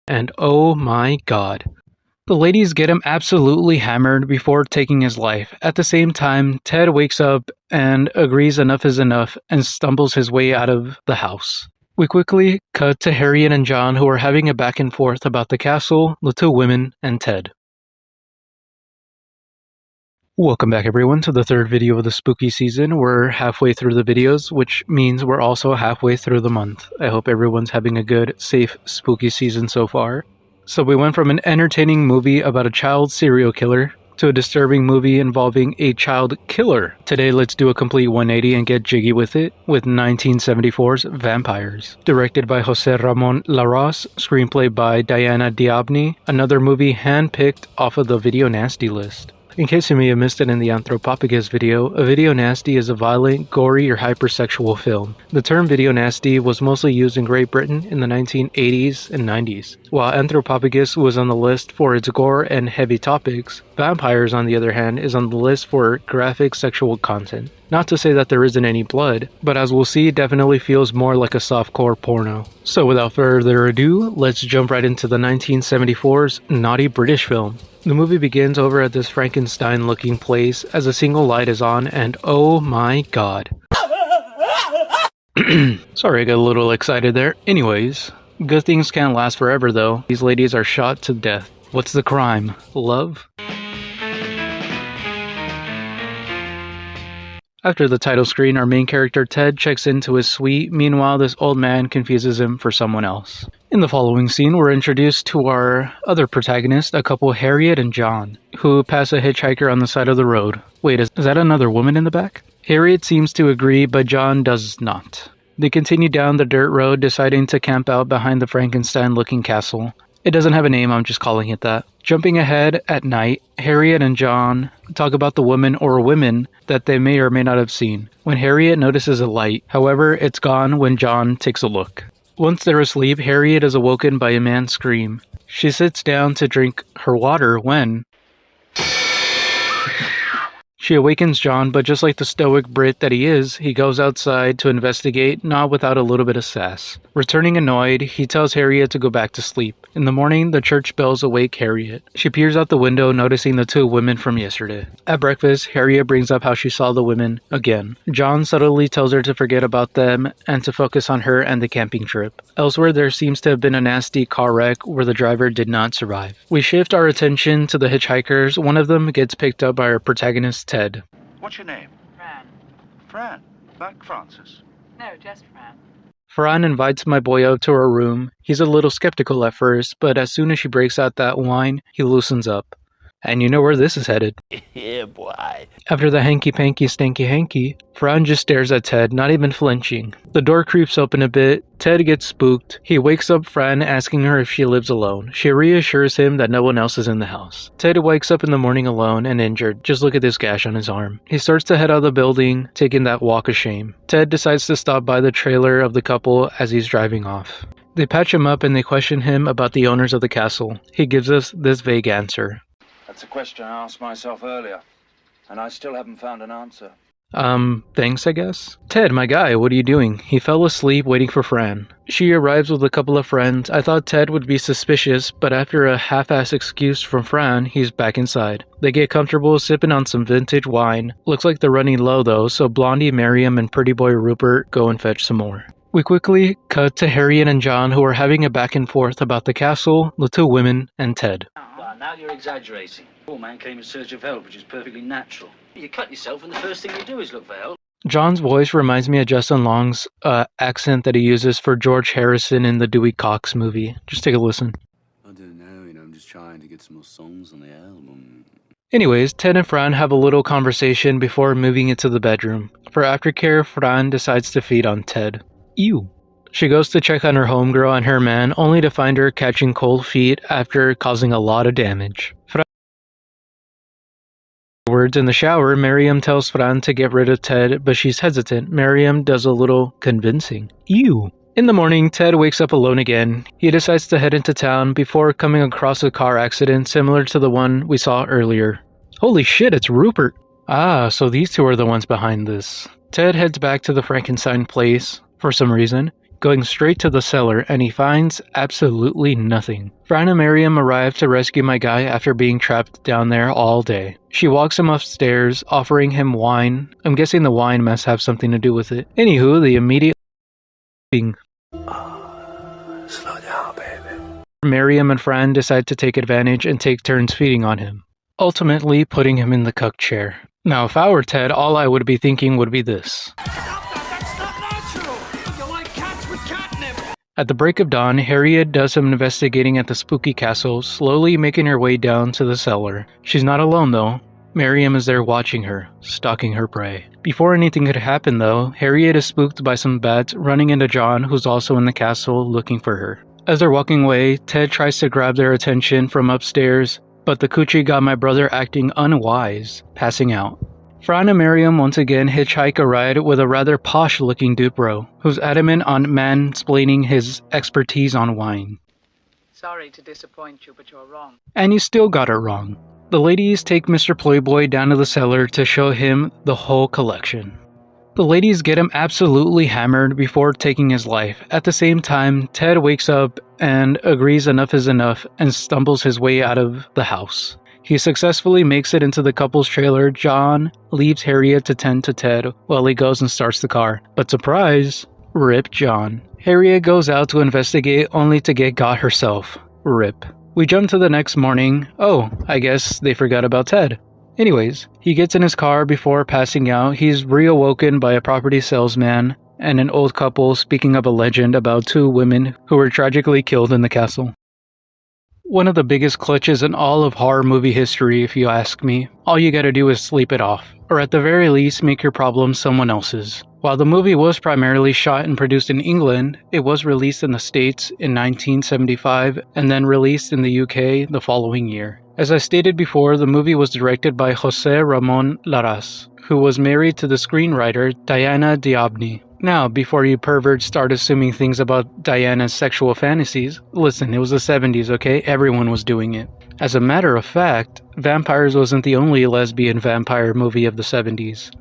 And oh my god. The ladies get him absolutely hammered before taking his life. At the same time, Ted wakes up and agrees enough is enough and stumbles his way out of the house. We quickly cut to Harriet and John, who are having a back and forth about the castle, the two women, and Ted. Welcome back everyone to the third video of the spooky season. We're halfway through the videos, which means we're also halfway through the month. I hope everyone's having a good, safe, spooky season so far. So we went from an entertaining movie about a child serial killer to a disturbing movie involving a child killer. Today let's do a complete 180 and get jiggy with it with 1974's Vampyres. Directed by Jose Ramon Larraz, screenplay by Diana Diabni, another movie handpicked off of the Video Nasty list. In case you may have missed it in the Anthropophagus video, a video nasty is a violent, gory, or hypersexual film. The term video nasty was mostly used in Great Britain in the 1980s and 90s. While Anthropophagus was on the list for its gore and heavy topics, Vampyres, on the other hand, is on the list for graphic sexual content. Not to say that there isn't any blood, but as we'll see, definitely feels more like a softcore porno. So without further ado, let's jump right into the 1974's naughty British film. The movie begins over at this Frankenstein-looking place as a single light is on, and oh my god. Sorry, I got a little excited there. Anyways, good things can't last forever though. These ladies are shot to death. What's the crime? Love? After the title screen, our main character Ted checks into his suite. Meanwhile, this old man confuses him for someone else. In the following scene, we're introduced to our other protagonist, a couple Harriet and John, who pass a hitchhiker on the side of the road. Wait, is that another woman in the back? Harriet seems to agree, but John does not. They continue down the dirt road, deciding to camp out behind the Frankenstein-looking castle. It doesn't have a name, I'm just calling it that. Jumping ahead at night, Harriet and John talk about the woman or women that they may or may not have seen. When Harriet notices a light, however, it's gone when John takes a look. Once they're asleep, Harriet is awoken by a man's scream. She sits down to drink her water when she awakens John, but just like the stoic Brit that he is, he goes outside to investigate, not without a little bit of sass. Returning annoyed, he tells Harriet to go back to sleep. In the morning, the church bells awake Harriet. She peers out the window, noticing the two women from yesterday. At breakfast, Harriet brings up how she saw the women again. John subtly tells her to forget about them and to focus on her and the camping trip. Elsewhere, there seems to have been a nasty car wreck where the driver did not survive. We shift our attention to the hitchhikers. One of them gets picked up by our protagonist, Ted. What's your name? Fran. Fran. Like Francis. No, just Fran. Fran invites my boy out to her room. He's a little skeptical at first, but as soon as she breaks out that wine, he loosens up. And you know where this is headed. Yeah, boy. After the hanky-panky stanky-hanky, Fran just stares at Ted, not even flinching. The door creeps open a bit. Ted gets spooked. He wakes up Fran, asking her if she lives alone. She reassures him that no one else is in the house. Ted wakes up in the morning alone and injured. Just look at this gash on his arm. He starts to head out of the building, taking that walk of shame. Ted decides to stop by the trailer of the couple as he's driving off. They patch him up and they question him about the owners of the castle. He gives us this vague answer. That's a question I asked myself earlier, and I still haven't found an answer. Thanks, I guess? Ted, my guy, what are you doing? He fell asleep waiting for Fran. She arrives with a couple of friends. I thought Ted would be suspicious, but after a half-ass excuse from Fran, he's back inside. They get comfortable sipping on some vintage wine. Looks like they're running low though, so Blondie, Miriam, and pretty boy Rupert go and fetch some more. We quickly cut to Harriet and John, who are having a back and forth about the castle, the two women, and Ted. Now you're exaggerating. Poor man came in search of help, which is perfectly natural. You cut yourself and the first thing you do is look for help. John's voice reminds me of Justin Long's accent that he uses for George Harrison in the Dewey Cox movie. Just take a listen. I don't know, I'm just trying to get some more songs on the album. Anyways, Ted and Fran have a little conversation before moving into the bedroom. For aftercare, Fran decides to feed on Ted. Ew. She goes to check on her homegirl and her man, only to find her catching cold feet after causing a lot of damage. Afterwards, in the shower, Miriam tells Fran to get rid of Ted, but she's hesitant. Miriam does a little convincing. Ew. In the morning, Ted wakes up alone again. He decides to head into town before coming across a car accident similar to the one we saw earlier. Holy shit, it's Rupert. Ah, so these two are the ones behind this. Ted heads back to the Frankenstein place for some reason. going straight to the cellar, and he finds absolutely nothing. Fran and Miriam arrive to rescue my guy after being trapped down there all day. She walks him upstairs, offering him wine. I'm guessing the wine must have something to do with it. Anywho, the immediate Slow down, baby. Miriam and Fran decide to take advantage and take turns feeding on him, ultimately putting him in the cuck chair. Now, if I were Ted, all I would be thinking would be this. That's not natural! You're like cats with catnip! At the break of dawn, Harriet does some investigating at the spooky castle, slowly making her way down to the cellar. She's not alone though. Miriam is there watching her, stalking her prey. Before anything could happen though, Harriet is spooked by some bats running into John, who's also in the castle looking for her. As they're walking away, Ted tries to grab their attention from upstairs, but the coochie got my brother acting unwise, passing out. Fran and Miriam once again hitchhike a ride with a rather posh-looking dude bro, who's adamant on mansplaining his expertise on wine. Sorry to disappoint you, but you're wrong. And you still got it wrong. The ladies take Mr. Playboy down to the cellar to show him the whole collection. The ladies get him absolutely hammered before taking his life. At the same time, Ted wakes up and agrees enough is enough and stumbles his way out of the house. He successfully makes it into the couple's trailer. John leaves Harriet to tend to Ted while he goes and starts the car. But surprise, rip John. Harriet goes out to investigate only to get got herself. Rip. We jump to the next morning. Oh, I guess they forgot about Ted. Anyways, he gets in his car before passing out. He's reawoken by a property salesman and an old couple speaking of a legend about two women who were tragically killed in the castle. One of the biggest clutches in all of horror movie history, if you ask me. All you gotta do is sleep it off, or at the very least make your problems someone else's. While the movie was primarily shot and produced in England, it was released in the States in 1975 and then released in the UK the following year. As I stated before, the movie was directed by José Ramón Larraz, who was married to the screenwriter Diana Diabni. Now, before you perverts start assuming things about Diana's sexual fantasies, listen, it was the 70s, okay? Everyone was doing it. As a matter of fact, Vampyres wasn't the only lesbian vampire movie of the 70s.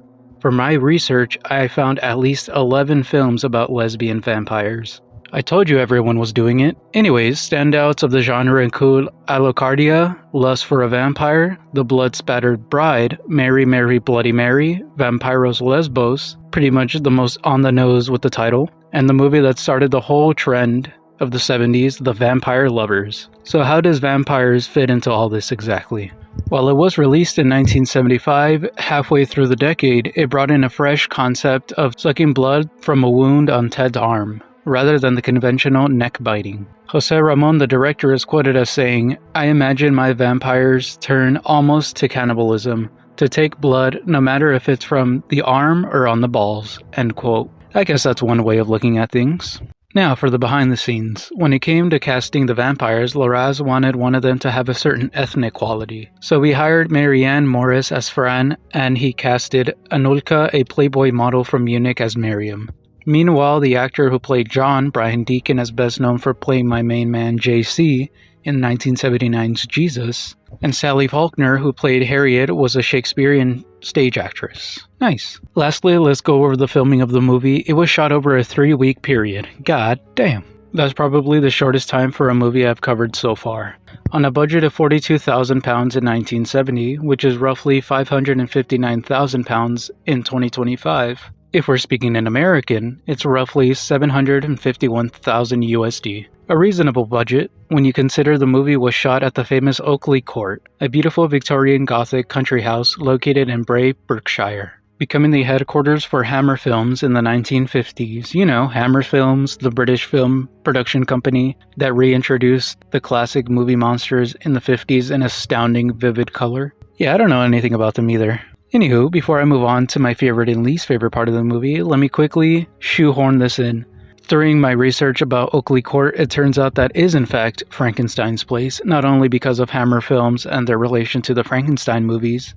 For my research, I found at least 11 films about lesbian vampires. I told you everyone was doing it. Anyways, standouts of the genre include Alucardia, Lust for a Vampire, The Blood-Spattered Bride, Mary Mary Bloody Mary, Vampiros Lesbos, pretty much the most on the nose with the title, and the movie that started the whole trend of the 70s, The Vampire Lovers. So how does Vampyres fit into all this exactly? While it was released in 1975, halfway through the decade, it brought in a fresh concept of sucking blood from a wound on Ted's arm, rather than the conventional neck biting. José Ramón, the director, is quoted as saying, "I imagine my vampires turn almost to cannibalism, to take blood no matter if it's from the arm or on the balls." End quote. I guess that's one way of looking at things. Now for the behind the scenes. When it came to casting the vampires, Larraz wanted one of them to have a certain ethnic quality. So he hired Marianne Morris as Fran, and he casted Anulka, a Playboy model from Munich, as Miriam. Meanwhile, the actor who played John, Brian Deacon, is best known for playing my main man JC in 1979's Jesus, and Sally Faulkner, who played Harriet, was a Shakespearean stage actress. Nice. Lastly, let's go over the filming of the movie. It was shot over a 3-week period. God damn. That's probably the shortest time for a movie I've covered so far. On a budget of £42,000 in 1970, which is roughly £559,000 in 2025. If we're speaking in American, it's roughly $751,000 USD. A reasonable budget when you consider the movie was shot at the famous Oakley Court, a beautiful Victorian Gothic country house located in Bray, Berkshire, becoming the headquarters for Hammer Films in the 1950s. You know, Hammer Films, the British film production company that reintroduced the classic movie monsters in the 50s in astounding vivid color. Yeah, I don't know anything about them either. Anywho, before I move on to my favorite and least favorite part of the movie, let me quickly shoehorn this in. During my research about Oakley Court, it turns out that is in fact Frankenstein's place, not only because of Hammer Films and their relation to the Frankenstein movies,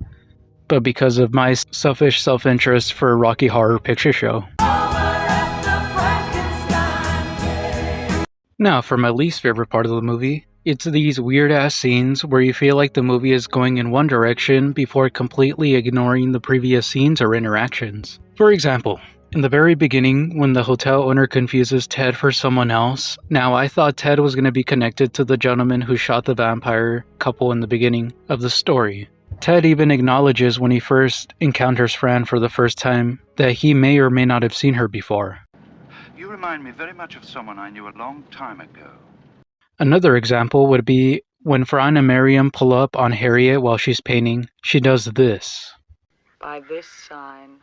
but because of my selfish self-interest for Rocky Horror Picture Show. Now, for my least favorite part of the movie, it's these weird-ass scenes where you feel like the movie is going in one direction before completely ignoring the previous scenes or interactions. For example, In the very beginning, when the hotel owner confuses Ted for someone else, now I thought Ted was going to be connected to the gentleman who shot the vampire couple in the beginning of the story. Ted even acknowledges when he first encounters Fran for the first time that he may or may not have seen her before. You remind me very much of someone I knew a long time ago. Another example would be when Fran and Miriam pull up on Harriet while she's painting, she does this. By this sign,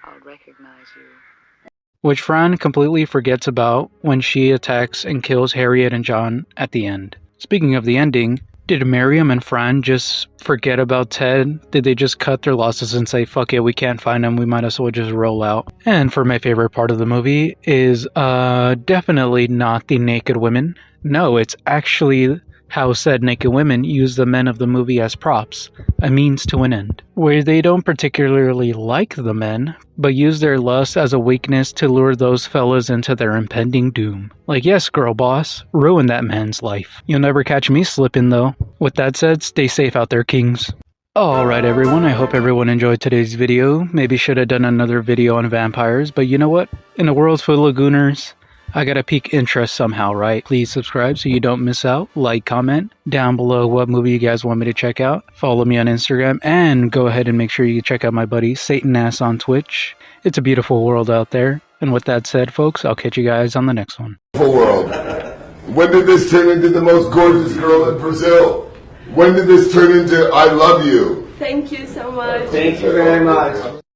I'll recognize you. Which Fran completely forgets about when she attacks and kills Harriet and John at the end. Speaking of the ending, did Miriam and Fran just forget about Ted? Did they just cut their losses and say, fuck it, we can't find him, we might as well just roll out? And for my favorite part of the movie is definitely not the naked women. No, it's actually how said naked women use the men of the movie as props, a means to an end, where they don't particularly like the men, but use their lust as a weakness to lure those fellas into their impending doom. Like, yes, girl boss, ruin that man's life. You'll never catch me slipping though. With that said, stay safe out there, kings. Alright everyone, I hope everyone enjoyed today's video. Maybe should have done another video on vampires, but you know what? In a world full of gooners, I gotta pique interest somehow, right? Please subscribe so you don't miss out. Like, comment down below what movie you guys want me to check out. Follow me on Instagram, and go ahead and make sure you check out my buddy Satan Ass on Twitch. It's a beautiful world out there. And with that said, folks, I'll catch you guys on the next one. World. When did this turn into the most gorgeous girl in Brazil? When did this turn into I love you? Thank you so much. Thank you very much.